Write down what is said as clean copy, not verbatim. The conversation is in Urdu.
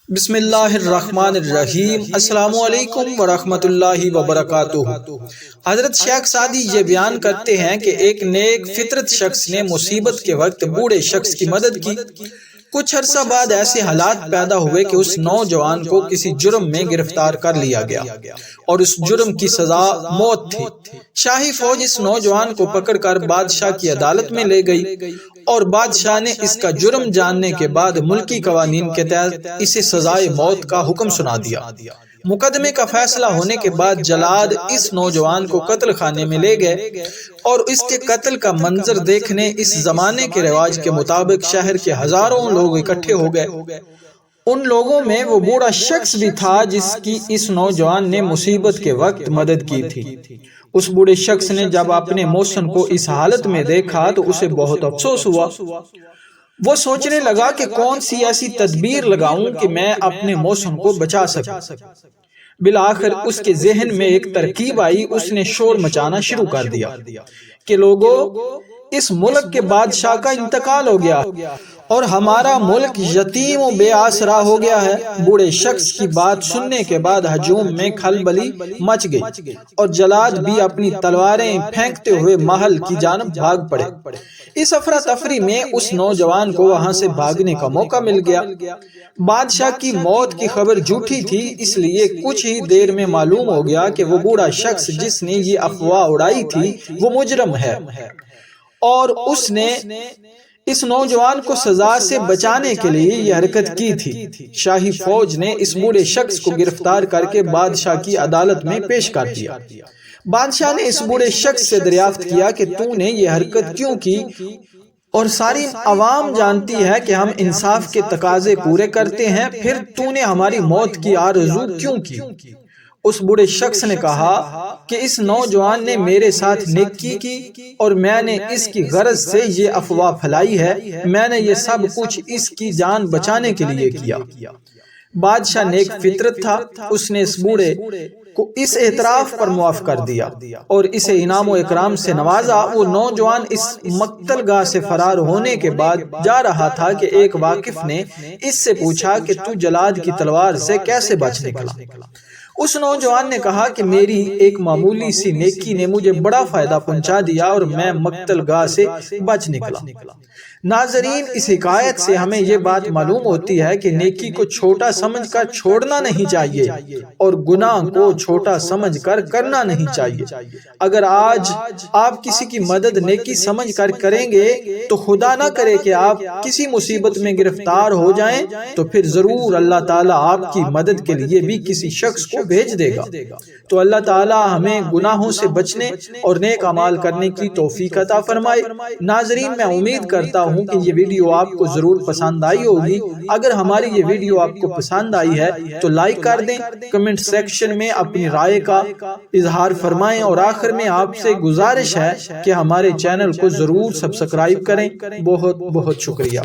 بسم اللہ الرحمن الرحیم۔ السلام علیکم ورحمۃ اللہ وبرکاتہ۔ حضرت شیخ سعدی یہ بیان کرتے ہیں کہ ایک نیک فطرت شخص نے مصیبت کے وقت بوڑھے شخص کی مدد کی۔ کچھ عرصہ بعد ایسے حالات پیدا ہوئے کہ اس نوجوان کو کسی جرم میں گرفتار کر لیا گیا اور اس جرم کی سزا موت تھی۔ شاہی فوج اس نوجوان کو پکڑ کر بادشاہ کی عدالت میں لے گئی اور بادشاہ نے اس کا جرم جاننے کے بعد ملکی قوانین کے تحت اسے سزائے موت کا حکم سنا دیا۔ مقدمے کا فیصلہ ہونے کے بعد جلاد اس نوجوان کو قتل خانے میں لے گئے اور اس کے قتل کا منظر دیکھنے اس زمانے کے رواج کے مطابق شہر کے ہزاروں لوگ اکٹھے ہو گئے۔ ان لوگوں میں وہ بوڑھا شخص بھی تھا جس کی اس نوجوان نے مصیبت کے وقت مدد کی تھی۔ اس بوڑھے شخص نے جب اپنے محسن کو اس حالت میں دیکھا تو اسے بہت افسوس ہوا۔ وہ سوچنے لگا کہ کون سی ایسی تدبیر لگاؤں کہ میں اپنے محسن کو بچا سکوں۔ بالآخر اس کے ذہن میں ایک ترکیب آئی۔ اس نے شور مچانا شروع کر دیا کہ لوگو، اس ملک کے بادشاہ کا انتقال ہو گیا اور ہمارا ملک یتیم و بے آسرا ہو گیا ہے۔ بوڑھے شخص کی بات سننے کے بعد ہجوم میں کھلبلی مچ گئی اور جلاد بھی اپنی تلواریں پھینکتے ہوئے محل کی جانب بھاگ پڑے۔ اس افراتفری میں اس نوجوان کو وہاں سے بھاگنے کا موقع مل گیا۔ بادشاہ کی موت کی خبر جھوٹی تھی، اس لیے کچھ ہی دیر میں معلوم ہو گیا کہ وہ بوڑھا شخص جس نے یہ افواہ اڑائی تھی وہ مجرم ہے اور اس نے اس نوجوان کو سزا سے بچانے کے لیے یہ حرکت کی تھی۔ شاہی فوج نے اس بوڑھے شخص کو گرفتار کر کے بادشاہ کی عدالت میں پیش کر دیا۔ بادشاہ نے اس بوڑھے شخص سے دریافت کیا کہ تو نے یہ حرکت کیوں کی، اور ساری عوام جانتی ہے کہ ہم انصاف کے تقاضے پورے کرتے ہیں، پھر تو نے ہماری موت کی آرزو کیوں کی؟ اس بوڑھے شخص نے کہا کہ اس نوجوان نے میرے ساتھ نیکی کی اور میں نے اس کی غرض سے یہ افواہ پھیلائی ہے۔ میں نے یہ سب کچھ اس کی جان بچانے کے لیے کیا۔ بادشاہ نیک فطرت تھا، اس نے اس بوڑھے کو اس اعتراف پر معاف کر دیا اور اسے انعام و اکرام سے نوازا۔ وہ نوجوان اس مقتل گاہ سے فرار ہونے کے بعد جا رہا تھا کہ ایک واقف نے اس سے پوچھا کہ تو جلاد کی تلوار سے کیسے بچ نکلا؟ اس نوجوان نے کہا کہ میری ایک معمولی سی نیکی نے مجھے بڑا فائدہ پہنچا دیا اور میں مقتل گاہ سے بچ نکلا۔ ناظرین، اس حکایت سے ہمیں یہ بات معلوم ہوتی ہے کہ نیکی کو چھوٹا سمجھ کر چھوڑنا نہیں چاہیے اور گناہ کو چھوٹا سمجھ کر کرنا نہیں چاہیے۔ اگر آج آپ کسی کی مدد نیکی سمجھ کر کریں گے تو خدا نہ کرے کہ آپ کسی مصیبت میں گرفتار ہو جائیں تو پھر ضرور اللہ تعالیٰ آپ کی مدد کے لیے بھی کسی شخص کو بھیج دے گا۔ تو اللہ تعالیٰ ہمیں گناہوں سے بچنے اور نیک اعمال کرنے کی توفیق عطا فرمائے۔ ناظرین، میں امید کرتا ہوں کہ یہ ویڈیو آپ کو ضرور پسند آئی ہوگی۔ اگر ہماری یہ ویڈیو آپ کو پسند آئی ہے تو لائک کر دیں، کمنٹ سیکشن میں اپنی رائے کا اظہار فرمائیں اور آخر میں آپ سے گزارش ہے کہ ہمارے چینل کو ضرور سبسکرائب کریں۔ بہت بہت شکریہ۔